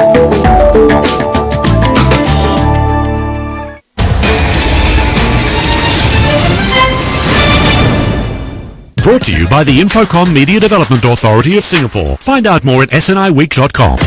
Brought to you by the Infocom Media Development Authority of Singapore. Find out more at sniweek.com.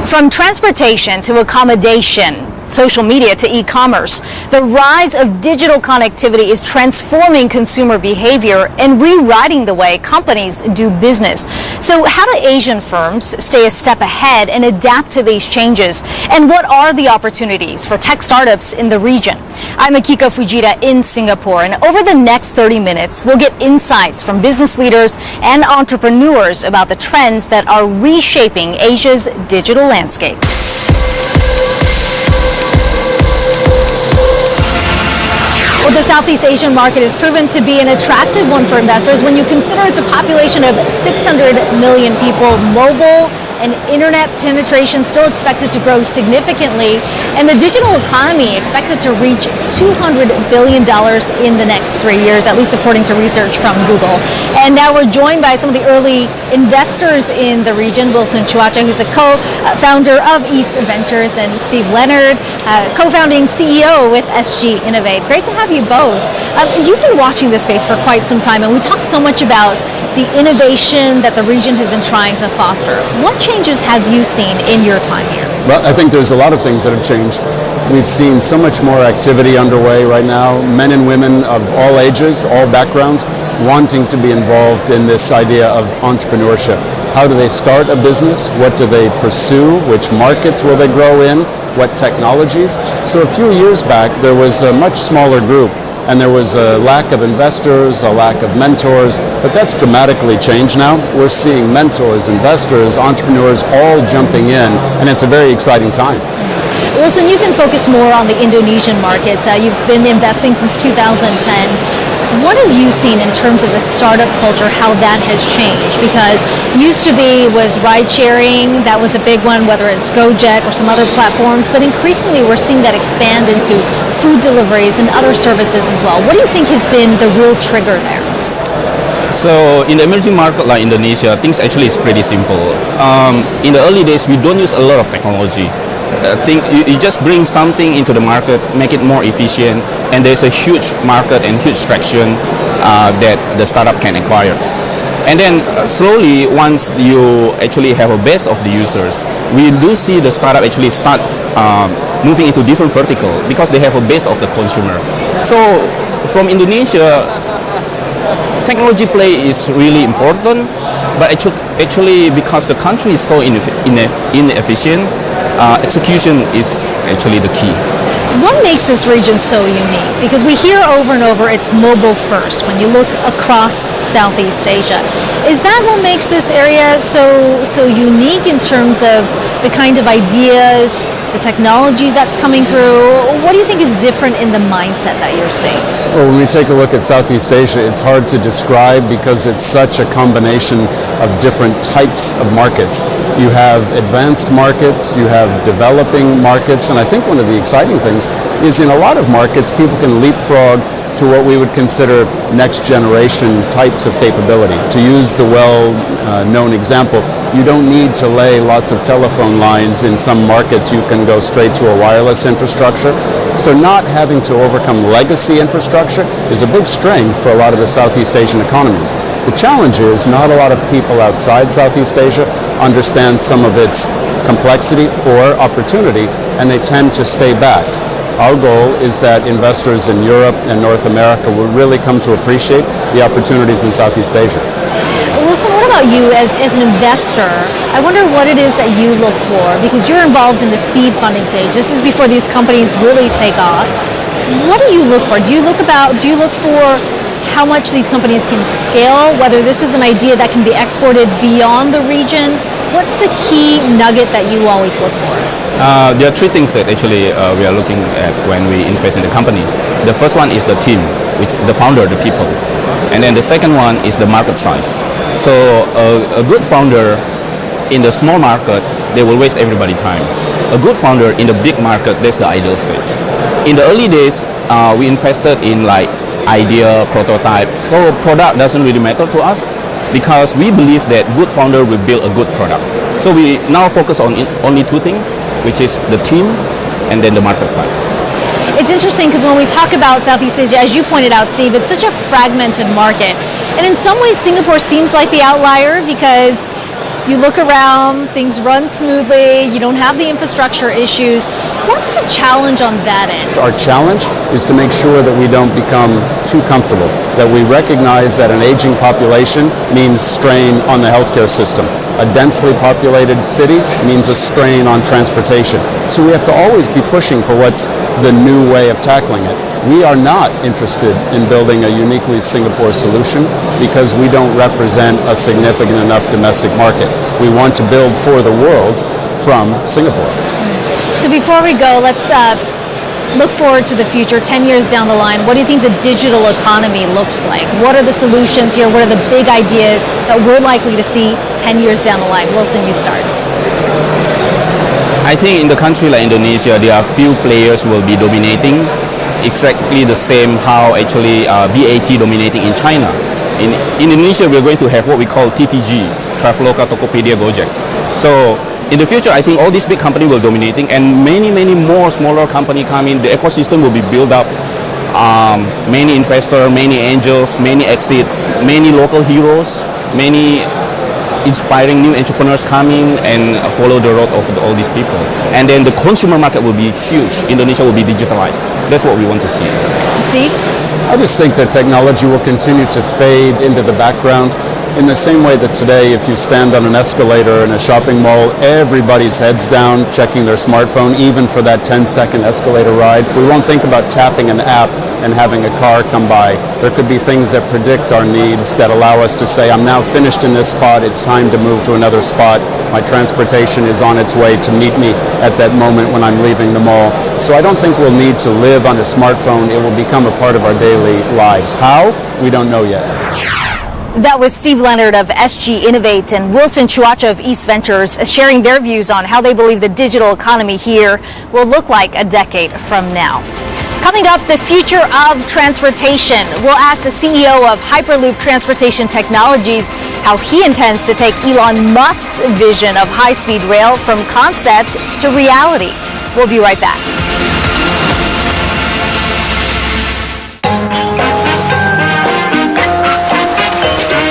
From transportation to accommodation, social media to e-commerce, the rise of digital connectivity is transforming consumer behavior and rewriting the way companies do business. So how do Asian firms stay a step ahead and adapt to these changes? And what are the opportunities for tech startups in the region? I'm Akiko Fujita in Singapore, and over the next 30 minutes, we'll get insights from business leaders and entrepreneurs about the trends that are reshaping Asia's digital landscape. Well, the Southeast Asian market has proven to be an attractive one for investors when you consider it's a population of 600 million people. Mobile and internet penetration still expected to grow significantly, and the digital economy expected to reach $200 billion in the next 3 years, at least according to research from Google. And now we're joined by some of the early investors in the region, Wilson Chuacha, who's the co-founder of East Ventures, and Steve Leonard, co-founding CEO with SG Innovate. Great to have you both. You've been watching this space for quite some time, and we talk so much about the innovation that the region has been trying to foster. What changes have you seen in your time here? Well, I think there's a lot of things that have changed. We've seen so much more activity underway right now, men and women of all ages, all backgrounds, wanting to be involved in this idea of entrepreneurship. How do they start a business? What do they pursue? Which markets will they grow in? What technologies? So a few years back, there was a much smaller group, and there was a lack of investors, a lack of mentors, but that's dramatically changed now. We're seeing mentors, investors, entrepreneurs all jumping in, and it's a very exciting time. Wilson, you can focus more on the Indonesian markets. You've been investing since 2010. What have you seen in terms of the startup culture, how that has changed? Because used to be was ride sharing, that was a big one, whether it's Gojek or some other platforms, but increasingly we're seeing that expand into food deliveries and other services as well. What do you think has been the real trigger there? So in the emerging market like Indonesia, things actually is pretty simple. In the early days, we don't use a lot of technology. You just bring something into the market, make it more efficient, and there's a huge market and huge traction that the startup can acquire. And then slowly, once you actually have a base of the users, we do see the startup actually start moving into different vertical because they have a base of the consumer. So from Indonesia, technology play is really important, but actually because the country is so inefficient, execution is actually the key. What makes this region so unique? Because we hear over and over it's mobile first when you look across Southeast Asia. Is that what makes this area so unique in terms of the kind of ideas, the technology that's coming through? What do you think is different in the mindset that you're seeing? Well, when we take a look at Southeast Asia, it's hard to describe because it's such a combination of different types of markets. You have advanced markets, you have developing markets, and I think one of the exciting things is in a lot of markets, people can leapfrog to what we would consider next generation types of capability. To use the well-known example, you don't need to lay lots of telephone lines in some markets. You can go straight to a wireless infrastructure. So not having to overcome legacy infrastructure is a big strength for a lot of the Southeast Asian economies. The challenge is not a lot of people outside Southeast Asia understand some of its complexity or opportunity, and they tend to stay back. Our goal is that investors in Europe and North America will really come to appreciate the opportunities in Southeast Asia. Wilson, what about you as an investor? I wonder what it is that you look for, because you're involved in the seed funding stage. This is before these companies really take off. What do you look for? Do you look for how much these companies can scale, whether this is an idea that can be exported beyond the region? What's the key nugget that you always look for? There are three things that actually we are looking at when we invest in the company. The first one is the team, which the founder, the people. And then the second one is the market size. So a good founder in the small market, they will waste everybody's time. A good founder in the big market, that's the ideal stage. In the early days, we invested in like idea, prototype. So product doesn't really matter to us because we believe that good founder will build a good product. So we now focus on only two things, which is the team and then the market size. It's interesting because when we talk about Southeast Asia, as you pointed out, Steve, it's such a fragmented market. And in some ways, Singapore seems like the outlier because you look around, things run smoothly, you don't have the infrastructure issues. What's the challenge on that end? Our challenge is to make sure that we don't become too comfortable, that we recognize that an aging population means strain on the healthcare system. A densely populated city means a strain on transportation. So we have to always be pushing for what's the new way of tackling it. We are not interested in building a uniquely Singapore solution because we don't represent a significant enough domestic market. We want to build for the world from Singapore. So before we go, let's look forward to the future, 10 years down the line. What do you think the digital economy looks like? What are the solutions here? What are the big ideas that we're likely to see 10 years down the line? Wilson, you start. I think in the country like Indonesia, there are few players who will be dominating, exactly the same how actually BAT dominating in China. In Indonesia, we're going to have what we call TTG, Traveloka, Tokopedia, Gojek. So in the future, I think all these big companies will dominating and many more smaller companies come in. The ecosystem will be built up. Many investors, many angels, many exits, many local heroes, many inspiring new entrepreneurs coming and follow the road of all these people. And then the consumer market will be huge. Indonesia will be digitalized. That's what we want to see. Steve? I just think that technology will continue to fade into the background in the same way that today, if you stand on an escalator in a shopping mall, everybody's heads down, checking their smartphone, even for that 10-second escalator ride. We won't think about tapping an app and having a car come by. There could be things that predict our needs that allow us to say, I'm now finished in this spot, it's time to move to another spot. My transportation is on its way to meet me at that moment when I'm leaving the mall. So I don't think we'll need to live on a smartphone. It will become a part of our daily lives. How? We don't know yet. That was Steve Leonard of SG Innovate and Wilson Chuacha of East Ventures sharing their views on how they believe the digital economy here will look like a decade from now. Coming up, the future of transportation. We'll ask the CEO of Hyperloop Transportation Technologies how he intends to take Elon Musk's vision of high-speed rail from concept to reality. We'll be right back.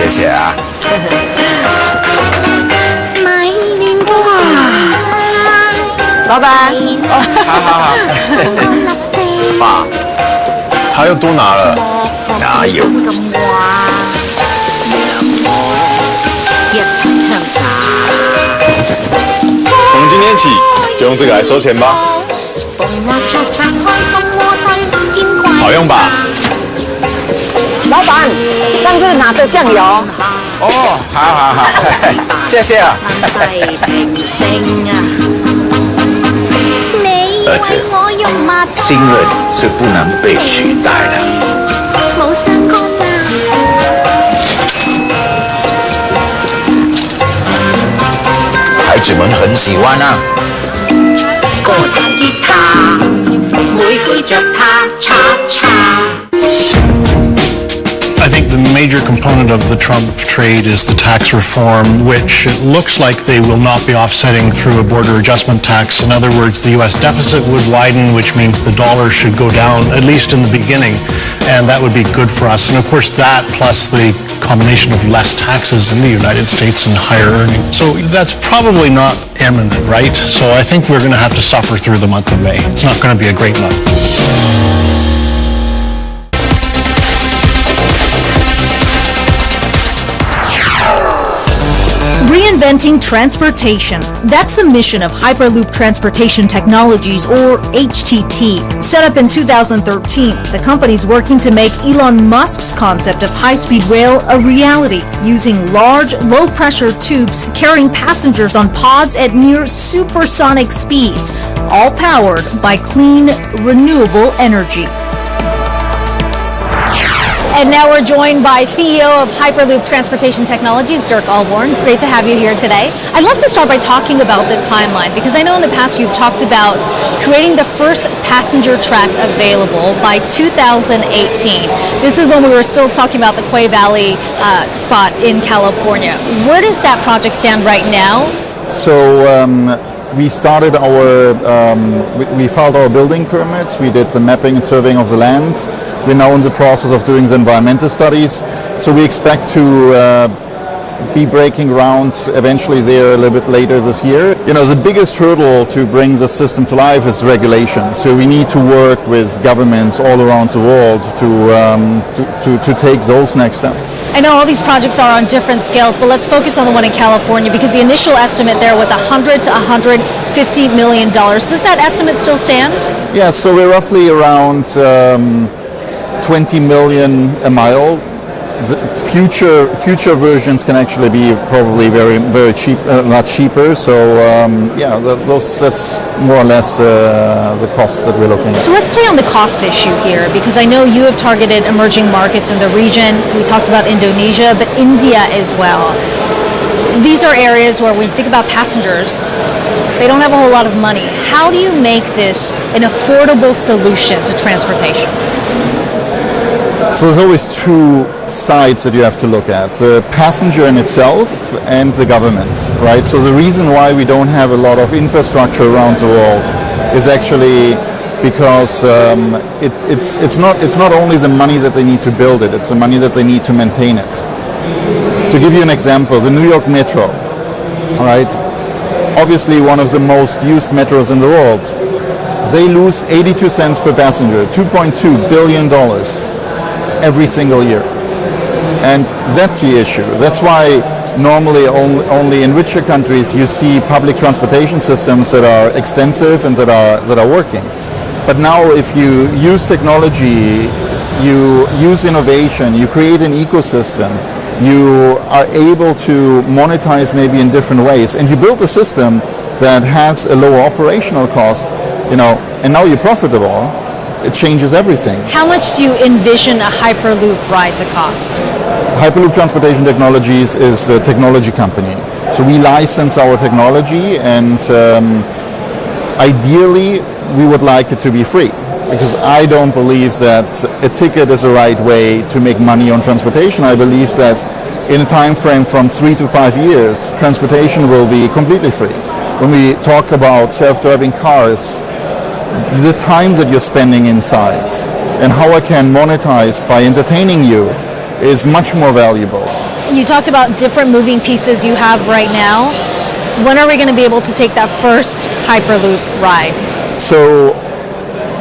谢谢啊。老板，好，爸，他又多拿了，哪有？从今天起就用这个来收钱吧，好用吧？老板，上次拿着酱油。哦，好，谢谢啊。儿子，信任是不能被取代的。孩子们很喜欢啊。I think the major component of the Trump trade is the tax reform, which it looks like they will not be offsetting through a border adjustment tax. In other words, the U.S. deficit would widen, which means the dollar should go down, at least in the beginning, and that would be good for us. And of course, that plus the combination of less taxes in the United States and higher earnings. So that's probably not imminent, right? So I think we're going to have to suffer through the month of May. It's not going to be a great month. Reinventing transportation. That's the mission of Hyperloop Transportation Technologies, or HTT. Set up in 2013, the company's working to make Elon Musk's concept of high-speed rail a reality, using large, low-pressure tubes carrying passengers on pods at near supersonic speeds, all powered by clean, renewable energy. And now we're joined by CEO of Hyperloop Transportation Technologies, Dirk Alborn. Great to have you here today. I'd love to start by talking about the timeline, because I know in the past you've talked about creating the first passenger track available by 2018. This is when we were still talking about the Quay Valley spot in California. Where does that project stand right now? So we started we filed our building permits, we did the mapping and surveying of the land. We're now in the process of doing the environmental studies. So we expect to be breaking ground eventually there a little bit later this year. You know, the biggest hurdle to bring the system to life is regulation. So we need to work with governments all around the world to take those next steps. I know all these projects are on different scales, but let's focus on the one in California, because the initial estimate there was $100 to $150 million. Does that estimate still stand? Yeah, so we're roughly around 20 million a mile. The future versions can actually be probably very cheap, a lot cheaper. So yeah, that's more or less the costs that we're looking at. So let's stay on the cost issue here, because I know you have targeted emerging markets in the region. We talked about Indonesia, but India as well. These are areas where we think about passengers. They don't have a whole lot of money. How do you make this an affordable solution to transportation? So there's always two sides that you have to look at: the passenger in itself and the government, right? So the reason why we don't have a lot of infrastructure around the world is actually because it's not only the money that they need to build it; it's the money that they need to maintain it. To give you an example, the New York Metro, all right? Obviously one of the most used metros in the world. They lose 82 cents per passenger, $2.2 billion. Every single year. And that's the issue. That's why normally only in richer countries you see public transportation systems that are extensive and that are working. But now if you use technology, you use innovation, you create an ecosystem, you are able to monetize maybe in different ways, and you build a system that has a lower operational cost, you know, and now you're profitable. It changes everything. How much do you envision a Hyperloop ride to cost? Hyperloop Transportation Technologies is a technology company. So we license our technology, and ideally we would like it to be free, because I don't believe that a ticket is the right way to make money on transportation. I believe that in a time frame from 3 to 5 years, transportation will be completely free. When we talk about self-driving cars, the time that you're spending inside and how I can monetize by entertaining you is much more valuable. You talked about different moving pieces you have right now. When are we going to be able to take that first Hyperloop ride? So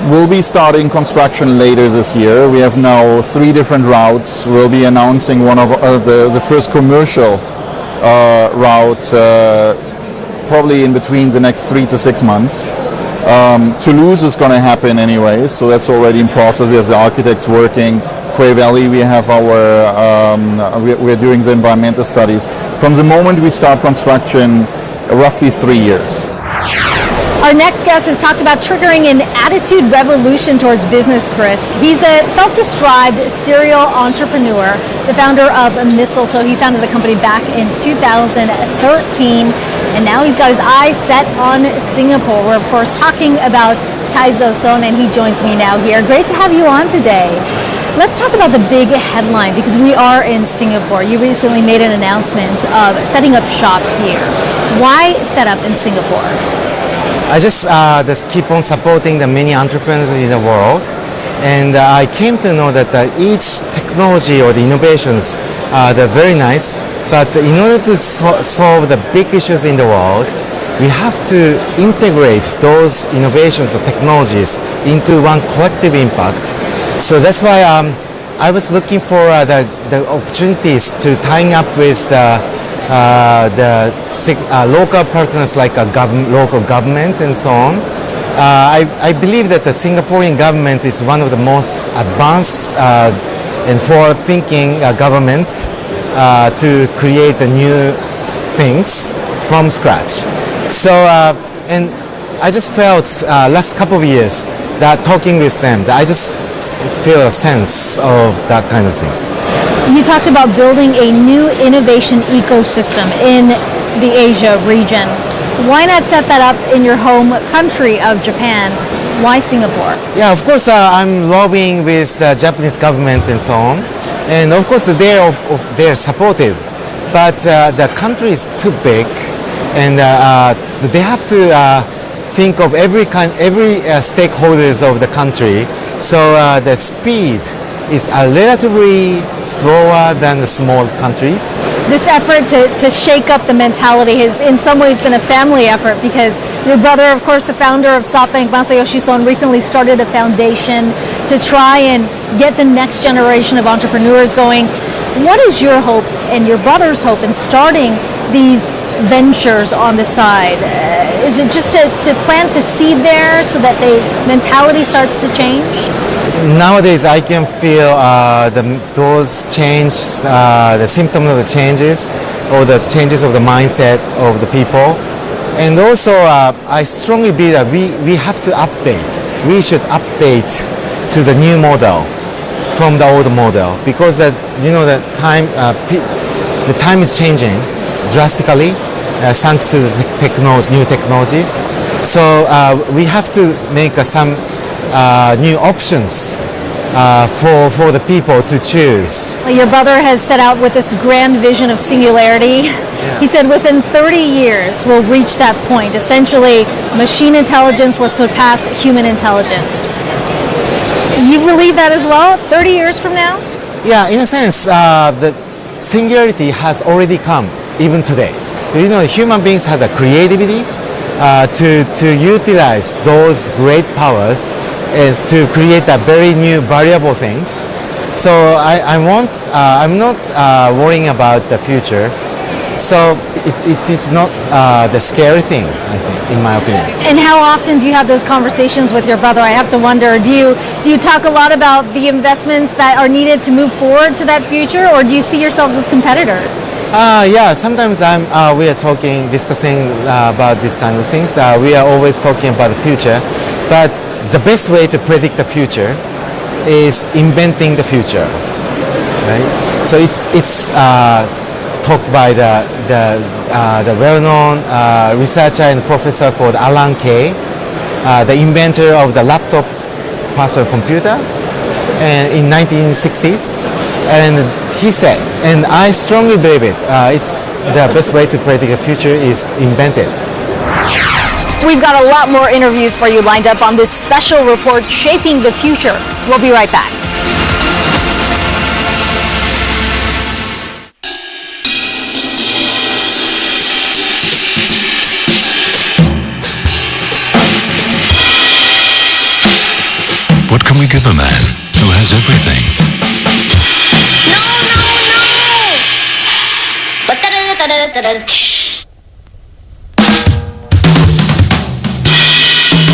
we'll be starting construction later this year. We have now 3 different routes. We'll be announcing one of the first commercial route probably in between the next 3 to 6 months. Toulouse is going to happen anyway, so that's already in process. We have the architects working. Quay Valley, we have we're doing the environmental studies. From the moment we start construction, roughly 3 years. Our next guest has talked about triggering an attitude revolution towards business, Chris. He's a self-described serial entrepreneur, the founder of Mistletoe. He founded the company back in 2013, and now he's got his eyes set on Singapore. We're, of course, talking about Taizo Son, and he joins me now here. Great to have you on today. Let's talk about the big headline, because we are in Singapore. You recently made an announcement of setting up shop here. Why set up in Singapore? I just keep on supporting the many entrepreneurs in the world, and I came to know that each technology or the innovations they're very nice, but in order to solve the big issues in the world, we have to integrate those innovations or technologies into one collective impact. So that's why I was looking for the opportunities to tying up with the local partners like local government and so on. I believe that the Singaporean government is one of the most advanced and forward-thinking government to create the new things from scratch. So, and I just felt last couple of years that talking with them, that I just feel a sense of that kind of things. You talked about building a new innovation ecosystem in the Asia region. Why not set that up in your home country of Japan? Why Singapore? Yeah, of course, I'm lobbying with the Japanese government and so on. And of course, they're supportive. But the country is too big, and they have to think of every stakeholders of the country. So the speed is relatively slower than the small countries. This effort to shake up the mentality has in some ways been a family effort, because your brother, of course, the founder of SoftBank, Masayoshi Son, recently started a foundation to try and get the next generation of entrepreneurs going. What is your hope and your brother's hope in starting these ventures on the side? Is it just to plant the seed there so that the mentality starts to change? Nowadays, I can feel those changes, the symptoms of the changes, or the changes of the mindset of the people. And also, I strongly believe that we have to update. We should update to the new model from the old model, because the time is changing drastically thanks to the new technologies. So we have to make some new options for the people to choose. Your brother has set out with this grand vision of singularity. Yeah. He said within 30 years we'll reach that point. Essentially, machine intelligence will surpass human intelligence. You believe that as well? 30 years from now? Yeah, in a sense, the singularity has already come, even today. Human beings have the creativity to utilize those great powers to create a very new variable things. So I'm not worrying about the future. So it's not the scary thing, I think, in my opinion. And how often do you have those conversations with your brother? I have to wonder, do you talk a lot about the investments that are needed to move forward to that future, or do you see yourselves as competitors? Yeah, sometimes we are discussing about these kind of things. We are always talking about the future, but the best way to predict the future is inventing the future, right? So it's talked by the well-known researcher and professor called Alan Kay, the inventor of the laptop personal computer, and in 1960s, and he said, and I strongly believe it, it's the best way to predict the future is invented. We've got a lot more interviews for you lined up on this special report, Shaping the Future. We'll be right back. What can we give a man who has everything?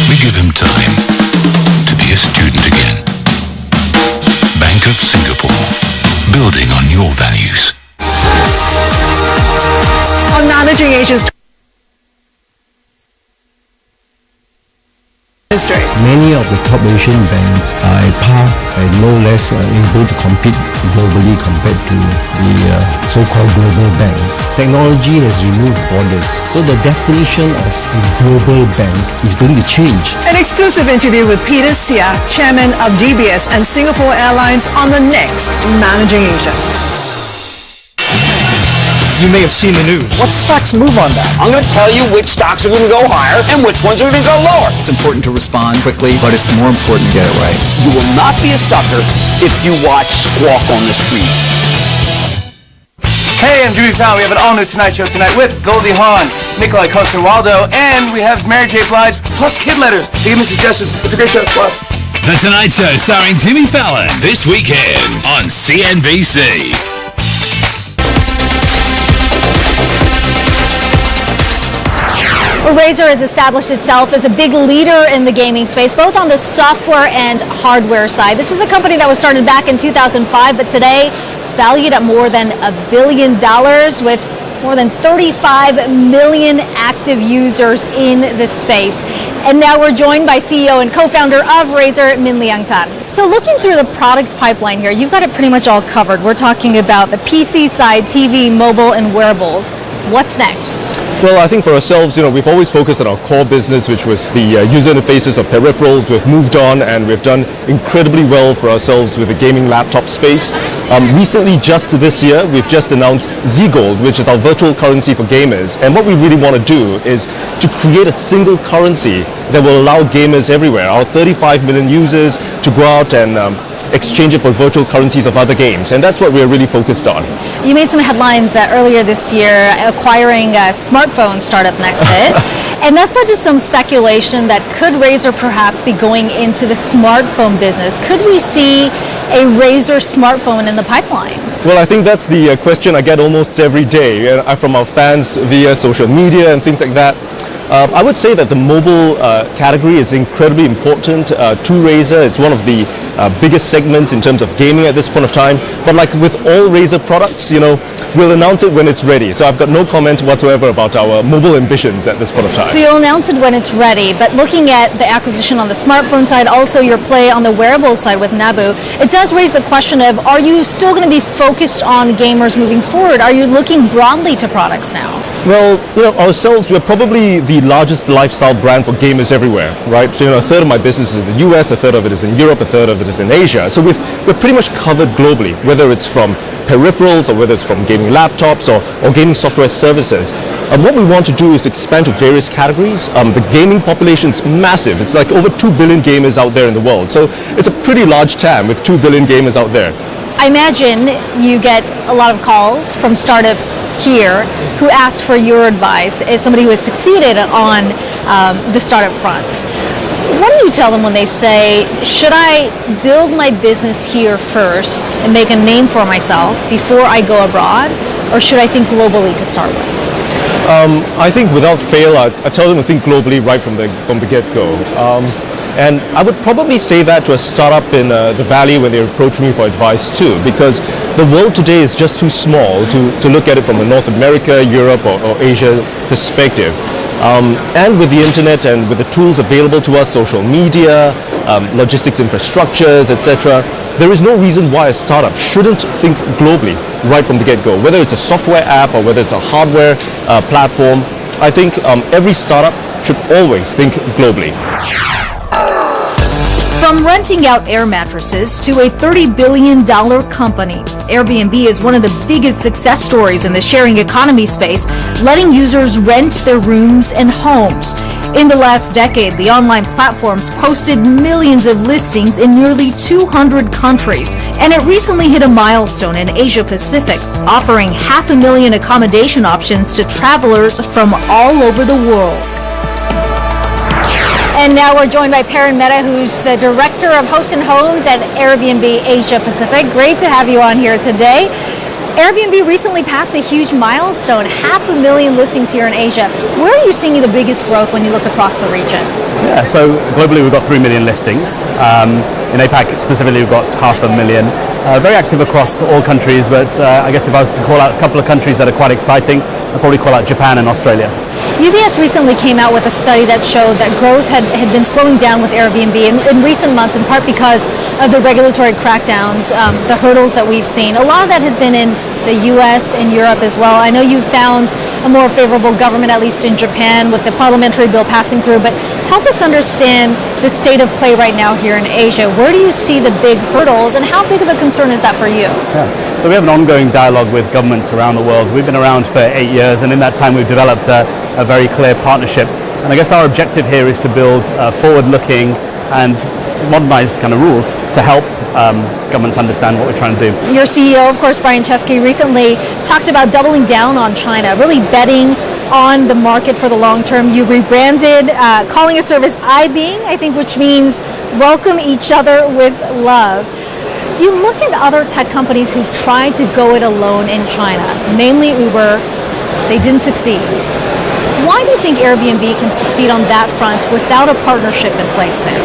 We give him time to be a student again. Bank of Singapore, building on your values. On Managing Asia's many of the top Asian banks are no less able to compete globally compared to the so-called global banks. Technology has removed borders, so the definition of a global bank is going to change. An exclusive interview with Peter Sia, chairman of DBS and Singapore Airlines, on the next Managing Asia. You may have seen the news. What stocks move on that? I'm going to tell you which stocks are going to go higher and which ones are going to go lower. It's important to respond quickly, but it's more important to get it right. You will not be a sucker if you watch squawk on the street. Hey, I'm Jimmy Fallon. We have an all-new Tonight Show tonight with Goldie Hawn, Nikolai Coster-Waldau, and we have Mary J. Blige, plus Kid Letters. They give me suggestions. It's a great show. Bye. The Tonight Show starring Jimmy Fallon this weekend on CNBC. Razer has established itself as a big leader in the gaming space, both on the software and hardware side. This is a company that was started back in 2005, but today it's valued at more than $1 billion with more than 35 million active users in this space. And now we're joined by CEO and co-founder of Razer, Min Liang Tan. So looking through the product pipeline here, you've got it pretty much all covered. We're talking about the PC side, TV, mobile, and wearables. What's next? Well, I think for ourselves, we've always focused on our core business, which was the user interfaces of peripherals. We've moved on and we've done incredibly well for ourselves with the gaming laptop space. Recently, just this year, we've just announced Z-Gold, which is our virtual currency for gamers. And what we really want to do is to create a single currency that will allow gamers everywhere, our 35 million users, to go out and exchange it for virtual currencies of other games, and that's what we're really focused on. You made some headlines earlier this year acquiring a smartphone startup Nextbit, and that's not just some speculation that could Razer perhaps be going into the smartphone business. Could we see a Razer smartphone in the pipeline? Well, I think that's the question I get almost every day from our fans via social media and things like that. I would say that the mobile category is incredibly important to Razer. It's one of the biggest segments in terms of gaming at this point of time. But like with all Razer products, we'll announce it when it's ready. So I've got no comment whatsoever about our mobile ambitions at this point of time. So you'll announce it when it's ready. But looking at the acquisition on the smartphone side, also your play on the wearable side with Nabu, it does raise the question of, are you still going to be focused on gamers moving forward? Are you looking broadly to products now? Well, ourselves, we're probably the largest lifestyle brand for gamers everywhere, right? So, a third of my business is in the US, a third of it is in Europe, a third of it is in Asia. So we're pretty much covered globally, whether it's from peripherals or whether it's from gaming laptops or gaming software services. And what we want to do is expand to various categories. The gaming population is massive. It's like over 2 billion gamers out there in the world. So it's a pretty large TAM with 2 billion gamers out there. I imagine you get a lot of calls from startups here who ask for your advice as somebody who has succeeded on the startup front. What do you tell them when they say, should I build my business here first and make a name for myself before I go abroad, or should I think globally to start with? I think without fail, I tell them to think globally right from the get-go. And I would probably say that to a startup in the Valley when they approach me for advice too, because the world today is just too small to look at it from a North America, Europe or Asia perspective. And with the internet and with the tools available to us, social media, logistics infrastructures, etc., there is no reason why a startup shouldn't think globally right from the get-go, whether it's a software app or whether it's a hardware platform. I think every startup should always think globally. From renting out air mattresses to a $30 billion company, Airbnb is one of the biggest success stories in the sharing economy space, letting users rent their rooms and homes. In the last decade, the online platforms posted millions of listings in nearly 200 countries, and it recently hit a milestone in Asia Pacific, offering 500,000 accommodation options to travelers from all over the world. And now we're joined by Perrin Mehta, who's the Director of Hosts and Homes at Airbnb Asia Pacific. Great to have you on here today. Airbnb recently passed a huge milestone, 500,000 listings here in Asia. Where are you seeing the biggest growth when you look across the region? Yeah, so globally we've got 3 million listings. In APAC specifically we've got 500,000. Very active across all countries, but I guess if I was to call out a couple of countries that are quite exciting, I'd probably call out Japan and Australia. UBS recently came out with a study that showed that growth had been slowing down with Airbnb in recent months, in part because of the regulatory crackdowns, the hurdles that we've seen. A lot of that has been in the US and Europe as well. I know you found a more favorable government, at least in Japan, with the parliamentary bill passing through, but help us understand the state of play right now here in Asia. Where do you see the big hurdles, and how big of a concern is that for you? Yeah. So we have an ongoing dialogue with governments around the world. We've been around for 8 years, and in that time we've developed a very clear partnership. And I guess our objective here is to build forward-looking and modernized kind of rules to help governments understand what we're trying to do. Your CEO, of course, Brian Chesky, recently talked about doubling down on China, really betting on the market for the long term. You rebranded, calling a service iBeing, I think, which means welcome each other with love. You look at other tech companies who've tried to go it alone in China, mainly Uber, they didn't succeed. Why do you think Airbnb can succeed on that front without a partnership in place there?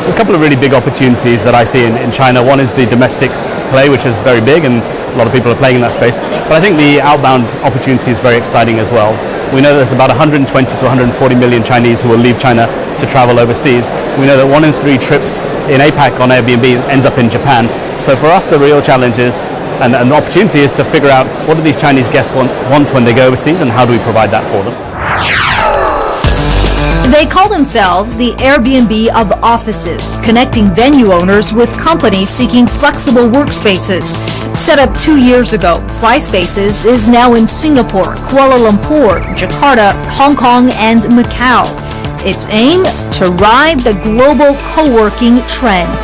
A couple of really big opportunities that I see in China. One is the domestic play, which is very big, and a lot of people are playing in that space. But I think the outbound opportunity is very exciting as well. We know there's about 120 to 140 million Chinese who will leave China to travel overseas. We know that 1 in 3 trips in APAC on Airbnb ends up in Japan. So for us, the real challenge is, and the opportunity is to figure out what do these Chinese guests want when they go overseas, and how do we provide that for them. They call themselves the Airbnb of offices, connecting venue owners with companies seeking flexible workspaces. Set up 2 years ago, FlySpaces is now in Singapore, Kuala Lumpur, Jakarta, Hong Kong, and Macau. Its aim? To ride the global co-working trend.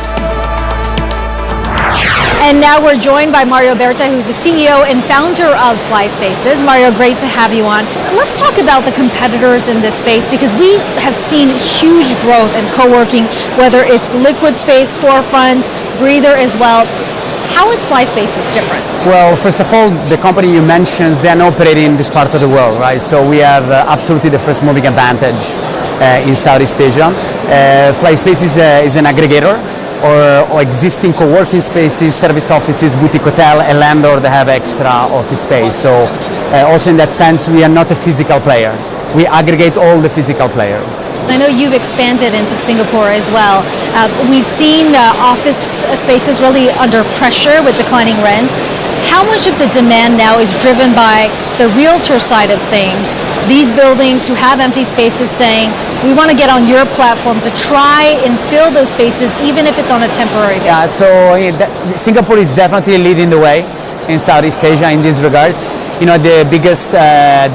And now we're joined by Mario Berta, who's the CEO and founder of FlySpaces. Mario, great to have you on. Let's talk about the competitors in this space, because we have seen huge growth in co-working, whether it's Liquid Space, Storefront, Breather as well. How is FlySpaces different? Well, first of all, the company you mentioned, they are not operating in this part of the world, right? So we have absolutely the first moving advantage in Southeast Asia. FlySpaces is an aggregator or existing co-working spaces, service offices, boutique hotel, and landlord that have extra office space. So also in that sense, we are not a physical player. We aggregate all the physical players. I know you've expanded into Singapore as well. We've seen office spaces really under pressure with declining rent. How much of the demand now is driven by the realtor side of things? These buildings who have empty spaces saying, we want to get on your platform to try and fill those spaces, even if it's on a temporary basis. Yeah, so Singapore is definitely leading the way in Southeast Asia in these regards. You know, the biggest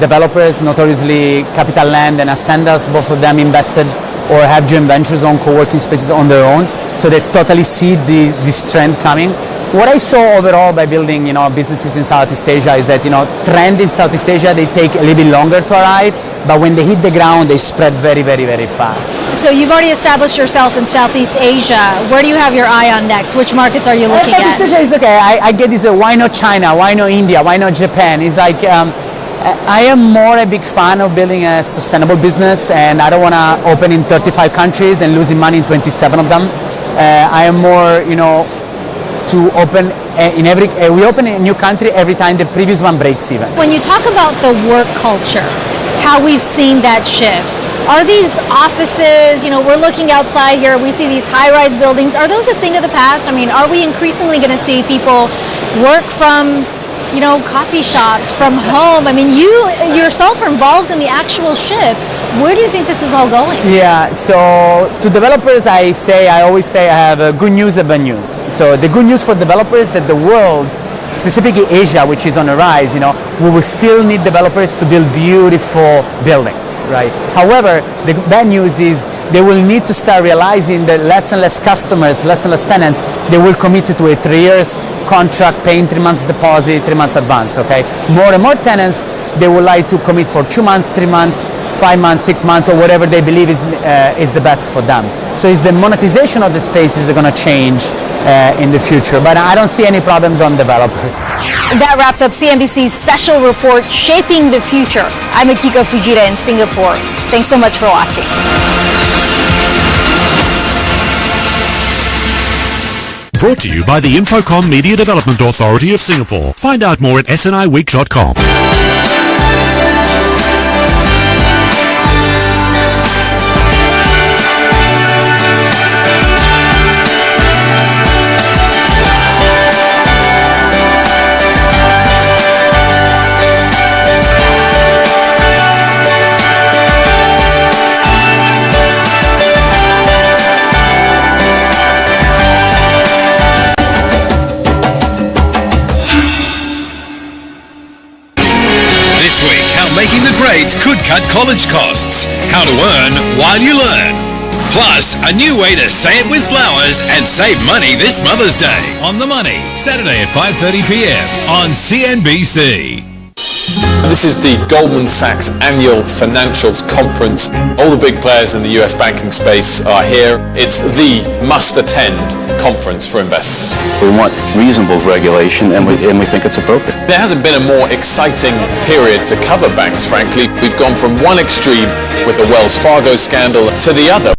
developers, notoriously Capital Land and Ascendas, both of them invested or have joint ventures on co-working spaces on their own. So they totally see this trend coming. What I saw overall by building, businesses in Southeast Asia is that, trend in Southeast Asia, they take a little bit longer to arrive, but when they hit the ground, they spread very, very, very fast. So you've already established yourself in Southeast Asia. Where do you have your eye on next? Which markets are you looking at? Southeast Asia is okay. I get this, why not China? Why not India? Why not Japan? It's like, I am more a big fan of building a sustainable business, and I don't want to open in 35 countries and losing money in 27 of them. I am more, to open we open a new country every time the previous one breaks even. When you talk about the work culture, how we've seen that shift, are these offices, we're looking outside here, we see these high-rise buildings, are those a thing of the past? I mean, are we increasingly going to see people work from coffee shops, from home? I mean, you yourself are involved in the actual shift. Where do you think this is all going? Yeah, so to developers, I always say I have good news and bad news. So the good news for developers is that the world, specifically Asia, which is on the rise, we will still need developers to build beautiful buildings, right? However, the bad news is they will need to start realizing that less and less customers, less and less tenants, they will commit to a 3 years contract, paying 3 months deposit, 3 months advance, okay? More and more tenants, they would like to commit for 2 months, 3 months, 5 months, 6 months, or whatever they believe is the best for them. So it's the monetization of the spaces that are going to change in the future. But I don't see any problems on developers. That wraps up CNBC's special report, Shaping the Future. I'm Akiko Fujita in Singapore. Thanks so much for watching. Brought to you by the Infocom Media Development Authority of Singapore. Find out more at sniweek.com. Making the grades could cut college costs. How to earn while you learn. Plus, a new way to say it with flowers and save money this Mother's Day. On The Money, Saturday at 5:30 p.m. on CNBC. This is the Goldman Sachs Annual Financials Conference. All the big players in the US banking space are here. It's the must-attend conference for investors. We want reasonable regulation, and we think it's appropriate. There hasn't been a more exciting period to cover banks, frankly. We've gone from one extreme with the Wells Fargo scandal to the other.